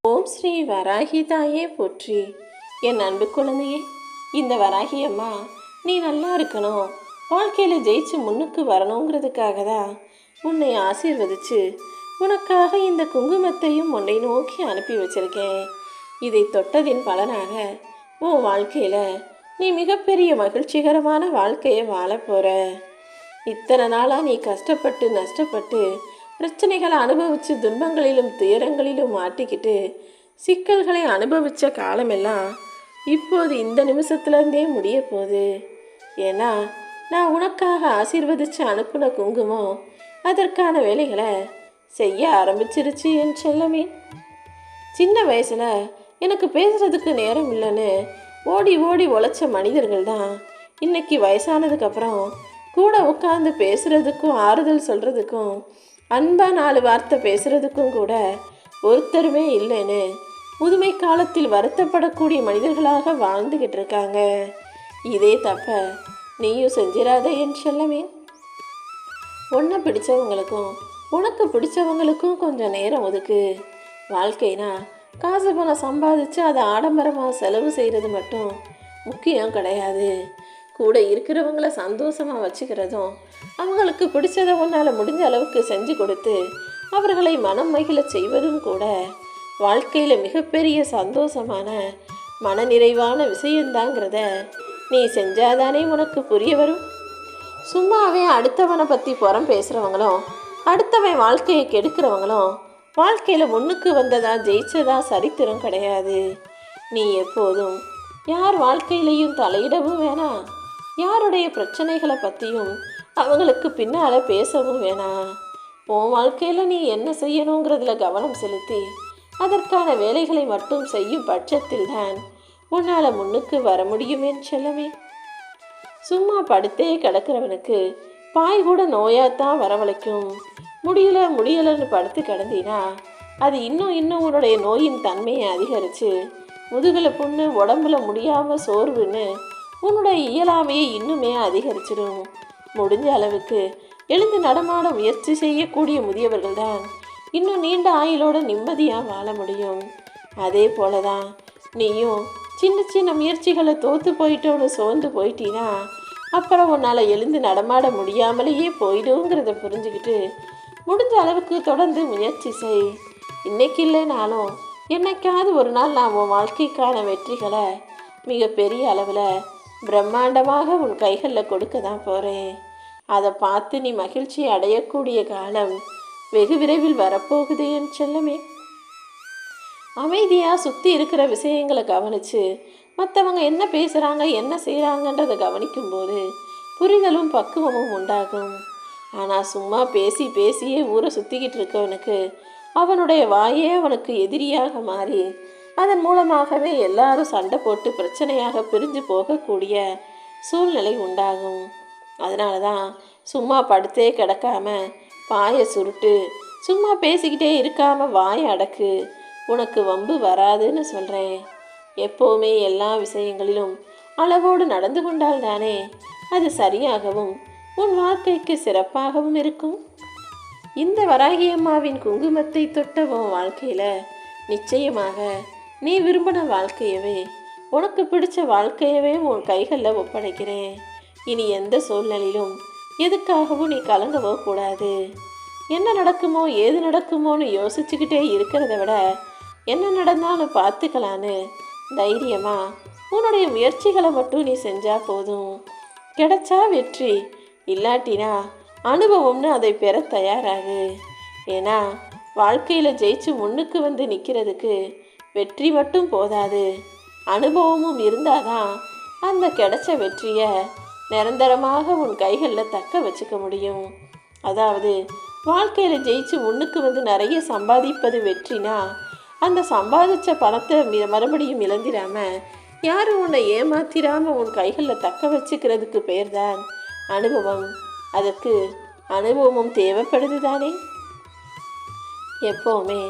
ஓம் ஸ்ரீ வராகி தாயே போற்றி. என் அன்பு குழந்தையே, இந்த வராகி அம்மா நீ நல்லா இருக்கணும், வாழ்க்கையில் ஜெயிச்சு முன்னுக்கு வரணுங்கிறதுக்காக தான் உன்னை ஆசீர்வதிச்சு உனக்காக இந்த குங்குமத்தையும் உன்னை நோக்கி அனுப்பி வச்சிருக்கேன். இதை தொட்டதின் பலனாக உன் வாழ்க்கையில் நீ மிகப்பெரிய மகிழ்ச்சிகரமான வாழ்க்கையை வாழ போகிற. இத்தனை நாளாக நீ கஷ்டப்பட்டு நஷ்டப்பட்டு பிரச்சனைகளை அனுபவித்து துன்பங்களிலும் துயரங்களிலும் மாட்டிக்கிட்டு சிக்கல்களை அனுபவித்த காலமெல்லாம் இப்போது இந்த நிமிஷத்துலேருந்தே முடிய போகுது. ஏன்னா நான் உனக்காக ஆசீர்வதித்து அனுப்புன குங்குமம் அதற்கான வேலைகளை செய்ய ஆரம்பிச்சிருச்சு என் செல்லமே. சின்ன வயசில் எனக்கு பேசுகிறதுக்கு நேரம் இல்லைன்னு ஓடி ஓடி உழைச்ச மனிதர்கள் தான் இன்னைக்கு வயசானதுக்கப்புறம் கூட உட்காந்து பேசுகிறதுக்கும் ஆறுதல் சொல்கிறதுக்கும் அன்பா 4 வார்த்தை பேசுகிறதுக்கும் கூட ஒருத்தருமே இல்லைன்னு முதுமை காலத்தில் வருத்தப்படக்கூடிய மனிதர்களாக வாழ்ந்துக்கிட்டு இருக்காங்க. இதே தப்ப நீயும் செஞ்சிடாத என் செல்லமே. உன்னை பிடிச்சவங்களுக்கும் உனக்கு பிடிச்சவங்களுக்கும் கொஞ்சம் நேரம் ஒதுக்கு. வாழ்க்கைனா காசு பணம் சம்பாதிச்சு அதை ஆடம்பரமாக செலவு செய்கிறது மட்டும் முக்கியம் கிடையாது. கூட இருக்கிறவங்கள சந்தோஷமாக வச்சுக்கிறதும் அவங்களுக்கு பிடிச்சதை உன்னால் முடிஞ்ச அளவுக்கு செஞ்சு கொடுத்து அவர்களை மனம் மகிழ செய்வதும் கூட வாழ்க்கையில் மிகப்பெரிய சந்தோஷமான மனநிறைவான விஷயந்தாங்கிறத நீ செஞ்சாதானே உனக்கு புரிய வரும். சும்மாவே அடுத்தவனை பற்றி புறம் பேசுகிறவங்களும் அடுத்தவன் வாழ்க்கையை கெடுக்கிறவங்களும் வாழ்க்கையில் முன்னுக்கு வந்ததா ஜெயிச்சதா சரித்திரம் கிடையாது. நீ எப்போதும் யார் வாழ்க்கையிலையும் தலையிடவும் வேணாம், யாருடைய பிரச்சனைகளை பற்றியும் அவங்களுக்கு பின்னால் பேசவும் வேணாம். உன் வாழ்க்கையில் நீ என்ன செய்யணுங்கிறதுல கவனம் செலுத்தி அதற்கான வேலைகளை மட்டும் செய்யும் பட்சத்தில் தான் உன்னால் முன்னுக்கு வர முடியுமே செல்லமே. சும்மா படுத்தே கிடக்கிறவனுக்கு பாய் கூட நோயாத்தான் வரவழைக்கும். முடியலைன்னு படுத்து கிடந்தினா அது இன்னும் உன்னுடைய நோயின் தன்மையை அதிகரித்து முதுகில் புண்ணு, உடம்புல முடியாமல் சோர்வுன்னு உன்னுடைய இயலாமையை இன்னுமே அதிகரிச்சிடும். முடிஞ்ச அளவுக்கு எழுந்து நடமாட முயற்சி செய்யக்கூடிய முதியவர்கள் தான் இன்னும் நீண்ட ஆயுளோட நிம்மதியாக வாழ முடியும். அதே போல தான் நீயும் சின்ன சின்ன முயற்சிகளை தோற்று போயிட்டோன்னு சோர்ந்து போயிட்டீன்னா அப்புறம் உன்னால் எழுந்து நடமாட முடியாமலேயே போயிடுங்கிறத புரிஞ்சுக்கிட்டு முடிஞ்ச அளவுக்கு தொடர்ந்து முயற்சி செய். இன்னைக்கு இல்லைனாலும் என்னைக்காவது ஒரு நாள் நான் உன் வாழ்க்கைக்கான வெற்றிகளை மிகப்பெரிய அளவில் பிரம்மாண்டமாக உன் கைகளில் கொடுக்க தான் போகிறேன். அதை பார்த்து நீ மகிழ்ச்சி அடையக்கூடிய காலம் வெகு விரைவில் வரப்போகுது என் செல்லமே. அமைதியாக சுற்றி இருக்கிற விஷயங்களை கவனித்து மற்றவங்க என்ன பேசுகிறாங்க என்ன செய்கிறாங்கன்றதை கவனிக்கும்போது புரிதலும் பக்குவமும் உண்டாகும். ஆனால் சும்மா பேசியே ஊரை சுற்றிக்கிட்டு இருக்கவனுக்கு அவனுடைய வாயே அவனுக்கு எதிரியாக மாறி அதன் மூலமாகவே எல்லாரும் சண்டை போட்டு பிரச்சனையாக பிரிஞ்சு போகக்கூடிய சூழ்நிலை உண்டாகும். அதனால தான் சும்மா படுத்தே கிடக்காம பாயை சுருட்டு, சும்மா பேசிக்கிட்டே இருக்காம வாயை அடக்கு, உனக்கு வம்பு வராதுன்னு சொல்கிறேன். எப்போவுமே எல்லா விஷயங்களிலும் அளவோடு நடந்து கொண்டால் தானே அது சரியாகவும் உன் வாழ்க்கைக்கு சிறப்பாகவும் இருக்கும். இந்த வராகி அம்மாவின் குங்குமத்தை தொட்ட உன் வாழ்க்கையில் நிச்சயமாக நீ விரும்பின வாழ்க்கையவே, உனக்கு பிடிச்ச வாழ்க்கையவே உன் கைகளில் ஒப்படைக்கிறேன். இனி எந்த சூழ்நிலையிலும் எதுக்காகவும் நீ கலங்கவோ கூடாது. என்ன நடக்குமோ ஏது நடக்குமோன்னு யோசிச்சுக்கிட்டே இருக்கிறத விட என்ன நடந்தாலும் பார்த்துக்கலான்னு தைரியமாக உன்னுடைய முயற்சிகளை மட்டும் நீ செஞ்சால் போதும். கிடைச்சா வெற்றி, இல்லாட்டினா அனுபவம்னு அதை பெற தயாராகு. ஏன்னா வாழ்க்கையில் ஜெயிச்சு முன்னுக்கு வந்து நிற்கிறதுக்கு வெற்றி மட்டும் போதாது, அனுபவமும் இருந்தாதான் அந்த கிடைச்ச வெற்றியை நிரந்தரமாக உன் கைகளில் தக்க வச்சுக்க முடியும். அதாவது வாழ்க்கையில் ஜெயிச்சு முன்னுக்கு வந்து நிறைய சம்பாதிப்பது வெற்றினா அந்த சம்பாதிச்ச பணத்தை மறுபடியும் இழந்திடாம யாரும் உன்னை ஏமாத்திராமல் உன் கைகளில் தக்க வச்சுக்கிறதுக்கு பேர் தான் அனுபவம். அதற்கு அனுபவமும் தேவைப்படுது தானே. எப்போவுமே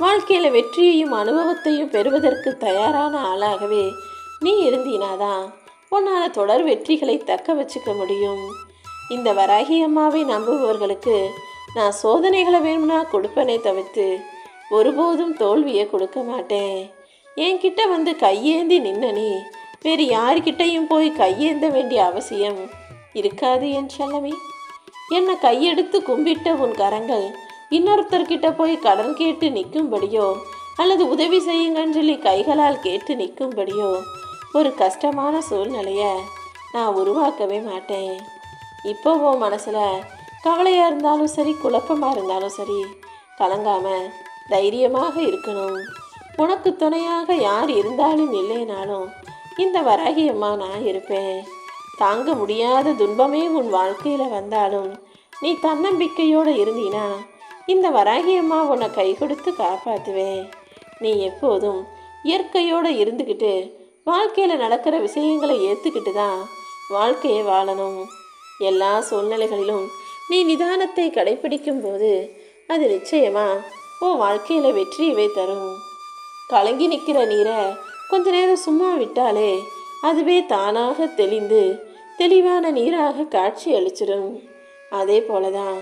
வாழ்க்கையில் வெற்றியையும் அனுபவத்தையும் பெறுவதற்கு தயாரான ஆளாகவே நீ இருந்தீனாதான் உன்னால் தொடர் வெற்றிகளை தக்க வச்சுக்க முடியும். இந்த வராகி அம்மாவை நம்புபவர்களுக்கு நான் சோதனைகளை வேணும்னா கொடுப்பனே தவிர்த்து ஒருபோதும் தோல்வியை கொடுக்க மாட்டேன். என்கிட்ட வந்து கையேந்தி நின்ன நீ வேறு யார்கிட்டையும் போய் கையேந்த வேண்டிய அவசியம் இருக்காது என் செல்லமே. என்னை கையெடுத்து கும்பிட்ட உன் கரங்கள் இன்னொருத்தர்கிட்ட போய் கடன் கேட்டு நிற்கும்படியோ அல்லது உதவி செய்யுங்கன்னு சொல்லி கைகளால் கேட்டு நிற்கும்படியோ ஒரு கஷ்டமான சூழ்நிலையை நான் உருவாக்கவே மாட்டேன். இப்போ உன் மனசில் கவலையாக இருந்தாலும் சரி, குழப்பமாக இருந்தாலும் சரி, கலங்காமல் தைரியமாக இருக்கணும். உனக்கு துணையாக யார் இருந்தாலும் இல்லைனாலும் இந்த வராகி அம்மா நான் இருப்பேன். தாங்க முடியாத துன்பமே உன் வாழ்க்கையில் வந்தாலும் நீ தன்னம்பிக்கையோடு இருந்தீனா இந்த வராகி அம்மா உன்னை கை கொடுத்து காப்பாற்றுவேன். நீ எப்போதும் இயற்கையோடு இருந்துக்கிட்டு வாழ்க்கையில் நடக்கிற விஷயங்களை ஏற்றுக்கிட்டு தான் வாழ்க்கையை வாழணும். எல்லா சூழ்நிலைகளிலும் நீ நிதானத்தை கடைப்பிடிக்கும் போது அது நிச்சயமாக உன் வாழ்க்கையில் வெற்றியவே தரும். கலங்கி நிற்கிற நீரை கொஞ்ச நேரம் சும்மா விட்டாலே அதுவே தானாக தெளிந்து தெளிவான நீராக காட்சி அளிச்சிடும். அதே போல தான்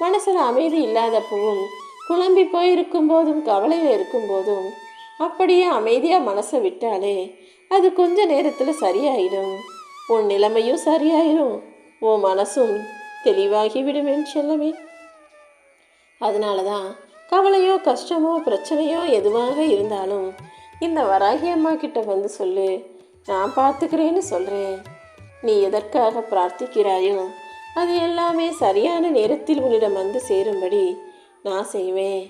மனசில் அமைதி இல்லாதப்பவும் குழம்பி போயிருக்கும் போதும் கவலையில் இருக்கும் போதும் அப்படியே அமைதியாக மனசை விட்டாலே அது கொஞ்ச நேரத்தில் சரியாயிடும். உன் நிலைமையும் சரியாயிடும், உன் மனசும் தெளிவாகிவிடும் என் செல்லமே. அதனால தான் கவலையோ கஷ்டமோ பிரச்சனையோ எதுவாக இருந்தாலும் இந்த வராகி அம்மா கிட்ட வந்து சொல்லு, நான் பார்த்துக்கிறேன்னு சொல்கிறேன். நீ எதற்காக பிரார்த்திக்கிறாயோ அது எல்லாமே சரியான நேரத்தில் உன்னிடம் வந்து சேரும்படி நான் செய்வேன்.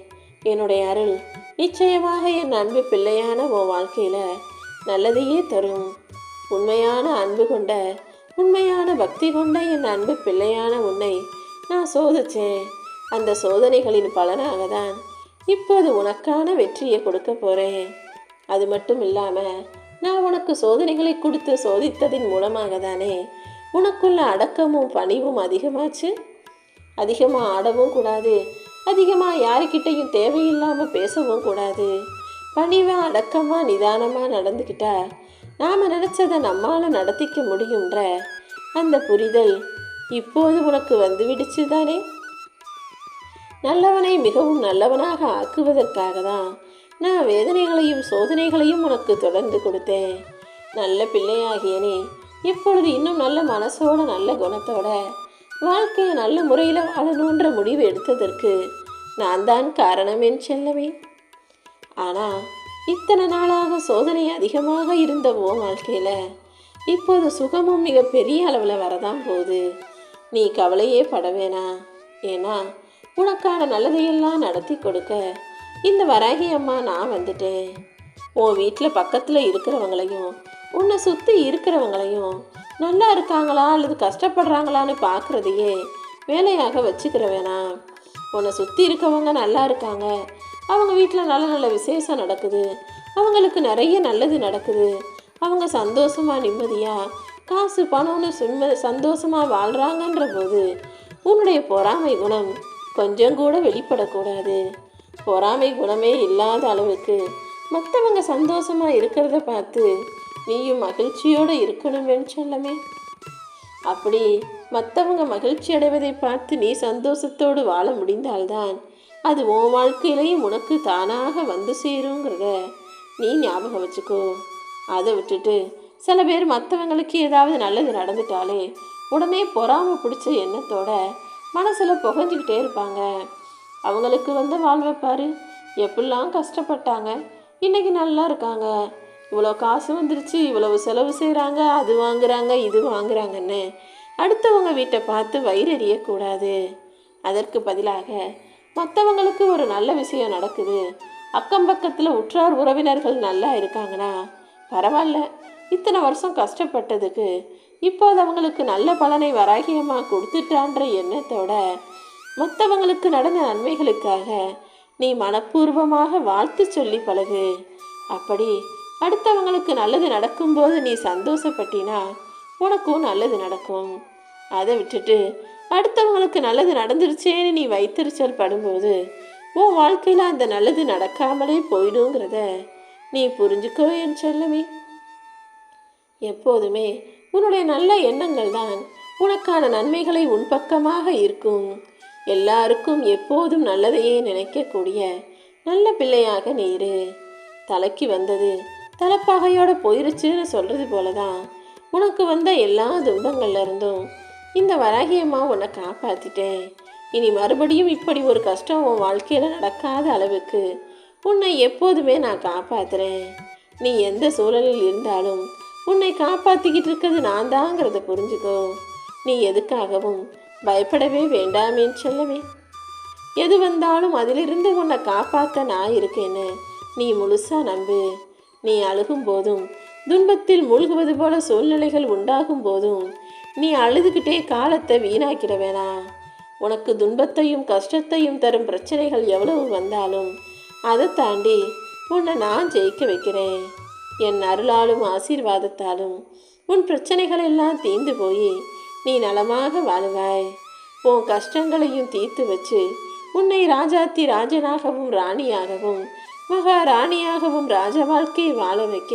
என்னுடைய அருள் நிச்சயமாக என் அன்பு பிள்ளையான உன் வாழ்க்கையில் நல்லதையே தரும். உண்மையான அன்பு கொண்ட உண்மையான பக்தி கொண்ட என் அன்பு பிள்ளையான உன்னை நான் சோதித்தேன். அந்த சோதனைகளின் பலனாக தான் இப்போது உனக்கான வெற்றியை கொடுக்க போகிறேன். அது மட்டும் இல்லாமல் நான் உனக்கு சோதனைகளை கொடுத்து சோதித்ததின் மூலமாக தானே உனக்குள்ள அடக்கமும் பணிவும் அதிகமாச்சு. அதிகமாக ஆடவும் கூடாது, அதிகமாக யாருக்கிட்டையும் தேவையில்லாமல் பேசவும் கூடாது. பணிவாக அடக்கமாக நிதானமாக நடந்துக்கிட்டா நாம் நினச்சதை நம்மால் நடத்திக்க முடியுன்ற அந்த புரிதல் இப்போது உனக்கு வந்துவிடுச்சு தானே. நல்லவனை மிகவும் நல்லவனாக ஆக்குவதற்காக தான் நான் வேதனைகளையும் சோதனைகளையும் உனக்கு தொடர்ந்து கொடுத்தேன். நல்ல பிள்ளையாகிய நீ இப்பொழுது இன்னும் நல்ல மனசோட நல்ல குணத்தோட வாழ்க்கையை நல்ல முறையில் வாழணுன்ற முடிவு எடுத்ததற்கு நான் தான் காரணம் என் செல்லவே. ஆனால் இத்தனை நாளாக சோதனை அதிகமாக இருந்த வாழ்க்கையில் இப்போது சுகமும் மிக பெரிய அளவில் வரதான் போகுது. நீ கவலையே பட வேணாம். ஏன்னா உனக்கான நல்லதையெல்லாம் நடத்தி கொடுக்க இந்த வராகி அம்மா நான் வந்துட்டேன். உன் வீட்டில் பக்கத்தில் இருக்கிறவங்களையும் உன்னை சுற்றி இருக்கிறவங்களையும் நல்லா இருக்காங்களா அல்லது கஷ்டப்படுறாங்களான்னு பார்க்குறதையே வேலையாக வச்சுக்கிற வேணாம். உன்னை சுற்றி இருக்கவங்க நல்லா இருக்காங்க, அவங்க வீட்டில் நல்ல நல்ல விசேஷம் நடக்குது, அவங்களுக்கு நிறைய நல்லது நடக்குது, அவங்க சந்தோஷமாக நிம்மதியாக காசு பணம்னு சந்தோஷமாக வாழ்கிறாங்கன்ற போது உன்னுடைய பொறாமை குணம் கொஞ்சம் கூட வெளிப்படக்கூடாது. பொறாமை குணமே இல்லாத அளவுக்கு மற்றவங்க சந்தோஷமாக இருக்கிறத பார்த்து நீயும் மகிழ்ச்சியோடு இருக்கணும்னு சொல்லமே. அப்படி மற்றவங்க மகிழ்ச்சி அடைவதை பார்த்து நீ சந்தோஷத்தோடு வாழ முடிந்தால்தான் அது உன் வாழ்க்கையிலையும் உனக்கு தானாக வந்து சேருங்கிறத நீ ஞாபகம் வச்சுக்கோ. அதை விட்டுட்டு சில பேர் மற்றவங்களுக்கு ஏதாவது நல்லது நடந்துட்டாலே உடனே பொறாமை பிடிச்ச எண்ணத்தோட மனசில் புகஞ்சிக்கிட்டே இருப்பாங்க. அவங்களுக்கு வந்து வாழ்வை பாரு, எப்படிலாம் கஷ்டப்பட்டாங்க, இன்றைக்கி நல்லா இருக்காங்க, இவ்வளோ காசு வந்துருச்சு, இவ்வளவு செலவு செய்கிறாங்க, அது வாங்குறாங்க இது வாங்குறாங்கன்னு அடுத்தவங்க வீட்டை பார்த்து வயிறெறியக்கூடாது. அதற்கு பதிலாக மற்றவங்களுக்கு ஒரு நல்ல விஷயம் நடக்குது, அக்கம் பக்கத்தில் உற்றார் உறவினர்கள் நல்லா இருக்காங்கன்னா பரவாயில்ல, இத்தனை வருஷம் கஷ்டப்பட்டதுக்கு இப்போது அவங்களுக்கு நல்ல பலனை வராகியமாக கொடுத்துட்டான்ற எண்ணத்தோட மற்றவங்களுக்கு நடந்த நன்மைகளுக்காக நீ மனப்பூர்வமாக வாழ்த்து சொல்லி பழகு. அப்படி அடுத்தவங்களுக்கு நல்லது நடக்கும்போது நீ சந்தோஷப்பட்டினா உனக்கும் நல்லது நடக்கும். அதை விட்டுட்டு அடுத்தவங்களுக்கு நல்லது நடந்துருச்சேன்னு நீ வைத்தறிச்சல் படும்போது உன் வாழ்க்கையில் அந்த நல்லது நடக்காமலே போயிடுங்கிறத நீ புரிஞ்சுக்கோ என் செல்லமே. எப்போதுமே உன்னுடைய நல்ல எண்ணங்கள் தான் உனக்கான நன்மைகளை உன் பக்கமாக இருக்கும். எல்லாருக்கும் எப்போதும் நல்லதையே நினைக்கக்கூடிய நல்ல பிள்ளையாக நீரு. தலைக்கு வந்தது தலைப்பாகையோட போயிருச்சுன்னு சொல்கிறது போல தான் உனக்கு வந்த எல்லா துன்பங்கள்ல இருந்தும் இந்த வராகியம்மா உன்னை காப்பாற்றிட்டேன். இனி மறுபடியும் இப்படி ஒரு கஷ்டம் உன் வாழ்க்கையில் நடக்காத அளவுக்கு உன்னை எப்போதுமே நான் காப்பாற்றுறேன். நீ எந்த சூழலில் இருந்தாலும் உன்னை காப்பாற்றிக்கிட்டு இருக்கிறது நான் தாங்கிறத புரிஞ்சுக்கோ. நீ எதுக்காகவும் பயப்படவே வேண்டாமேன்னு செல்லவே. எது வந்தாலும் அதிலிருந்து உன்னை காப்பாற்ற நான் இருக்கேன்னு நீ முழுசாக நம்பு. நீ அழுகும் போதும் துன்பத்தில் மூழ்குவது போல சூழ்நிலைகள் உண்டாகும் போதும் நீ அழுதுகிட்டே காலத்தை வீணாக்கிட வேணாம். உனக்கு துன்பத்தையும் கஷ்டத்தையும் தரும் பிரச்சனைகள் எவ்வளவு வந்தாலும் அதை தாண்டி உன்னை நான் ஜெயிக்க வைக்கிறேன். என் அருளாலும் ஆசீர்வாதத்தாலும் உன் பிரச்சனைகள் எல்லாம் தீர்ந்து போய் நீ நலமாக வாழுவாய். உன் கஷ்டங்களையும் தீர்த்து வச்சு உன்னை ராஜாத்தி ராஜனாகவும் ராணியாகவும் மகாராணியாகவும் ராஜ வாழ்க்கையை வாழ வைக்க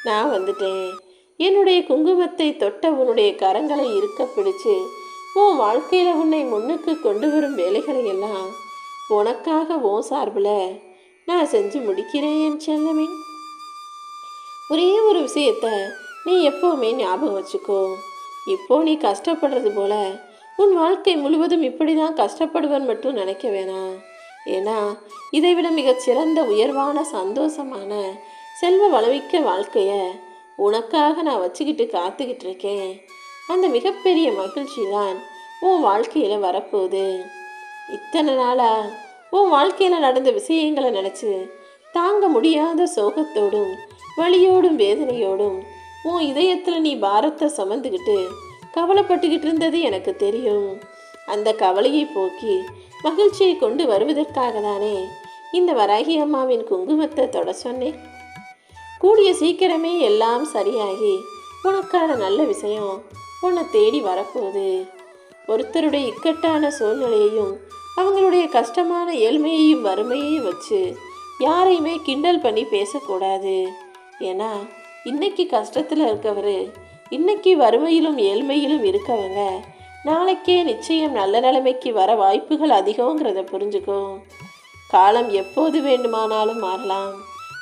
நான் வந்துட்டேன். என்னுடைய குங்குமத்தை தொட்ட உன்னுடைய கரங்களை இருக்க பிடிச்சு உன் வாழ்க்கையில் உன்னை முன்னுக்கு கொண்டு வரும் வேலைகளை எல்லாம் உனக்காக உன் சார்பில் நான் செஞ்சு முடிக்கிறேன் என் செல்லமே. ஒரே ஒரு விஷயத்த நீ எப்போவுமே ஞாபகம் வச்சுக்கோ. இப்போ நீ கஷ்டப்படுறது போல உன் வாழ்க்கை முழுவதும் இப்படி தான் கஷ்டப்படுவன் மட்டும் நினைக்க வேணாம். ஏன்னா இதைவிட மிகச்சிறந்த உயர்வான சந்தோஷமான செல்வ வளமிக்க வாழ்க்கையை உனக்காக நான் வச்சுக்கிட்டு காத்துக்கிட்டு இருக்கேன். அந்த மிகப்பெரிய மகிழ்ச்சி தான் உன் வாழ்க்கையில் வரப்போகுது. இத்தனை நாளாக உன் வாழ்க்கையில் நடந்த விஷயங்களை நினச்சி தாங்க முடியாத சோகத்தோடும் வலியோடும் வேதனையோடும் உன் இதயத்தில் நீ பாரத்தை சுமந்துக்கிட்டு கவலைப்பட்டுக்கிட்டு இருந்தது எனக்கு தெரியும். அந்த கவலையை போக்கி மகிழ்ச்சியை கொண்டு வருவதற்காக தானே இந்த வராகி அம்மாவின் குங்குமத்தை தொட சொன்னேன். கூடிய சீக்கிரமே எல்லாம் சரியாகி உனக்கான நல்ல விஷயம் உன்னை தேடி வரப்போகுது. ஒருத்தருடைய இக்கட்டான சூழ்நிலையையும் அவங்களுடைய கஷ்டமான ஏழ்மையையும் வறுமையையும் வச்சு யாரையுமே கிண்டல் பண்ணி பேசக்கூடாது. ஏன்னா இன்னைக்கு கஷ்டத்தில் இருக்கவர், இன்னைக்கு வறுமையிலும் ஏழ்மையிலும் இருக்கவங்க நாளைக்கே நிச்சயம் நல்ல நிலைமைக்கு வர வாய்ப்புகள் அதிகங்கிறத புரிஞ்சுக்கோ. காலம் எப்போது வேண்டுமானாலும் மாறலாம்.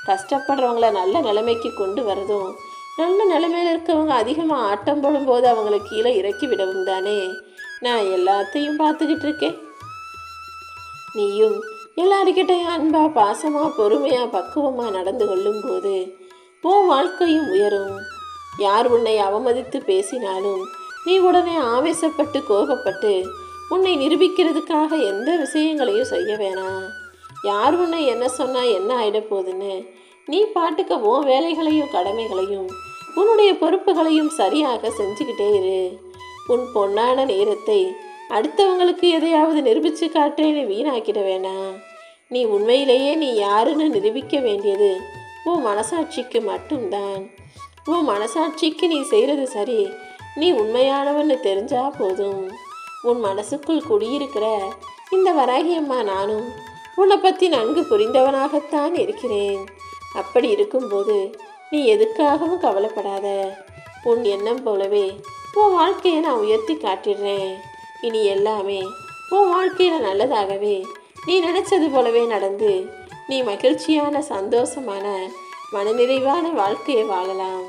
கஷ்டப்படுறவங்கள நல்ல நிலைமைக்கு கொண்டு வரதும் நல்ல நிலைமையில் இருக்கவங்க அதிகமாக ஆட்டம் போடும்போது அவங்கள கீழே இறக்கி விடவும் தானே நான் எல்லாத்தையும் பார்த்துக்கிட்டு இருக்கேன். நீயும் எல்லாருக்கிட்டையும் அன்பா பாசமாக பொறுமையாக பக்குவமாக நடந்து கொள்ளும்போது உன் வாழ்க்கையும் உயரும். யார் உன்னை அவமதித்து பேசினாலும் நீ உடனே ஆவேசப்பட்டு கோபப்பட்டு உன்னை நிரூபிக்கிறதுக்காக எந்த விஷயங்களையும் செய்ய வேணாம். யார் உன்னை என்ன சொன்னால் என்ன ஆகிட போகுதுன்னு நீ பாட்டுக்க உன் வேலைகளையும் கடமைகளையும் உன்னுடைய பொறுப்புகளையும் சரியாக செஞ்சுக்கிட்டே இரு. உன் பொன்னான நேரத்தை அடுத்தவங்களுக்கு எதையாவது நிரூபித்து காட்டுறேன்னு வீணாக்கிட வேணாம். நீ உண்மையிலேயே நீ யாருன்னு நிரூபிக்க வேண்டியது உன் மனசாட்சிக்கு மட்டும்தான். உன் மனசாட்சிக்கு நீ செய்கிறது சரி, நீ உண்மையானவன்னு தெரிஞ்சா போதும். உன் மனசுக்குள் குடியிருக்கிற இந்த வராகி அம்மா நானும் உன்னை பற்றி நன்கு புரிந்தவனாகத்தான் இருக்கிறேன். அப்படி இருக்கும்போது நீ எதுக்காகவும் கவலைப்படாத. உன் எண்ணம் போலவே உன் வாழ்க்கையை நான் உயர்த்தி காட்டிடுறேன். இனி எல்லாமே உன் வாழ்க்கையில் நல்லதாகவே நீ நினச்சது போலவே நடந்து நீ மகிழ்ச்சியான சந்தோஷமான மனநிறைவான வாழ்க்கையை வாழலாம்.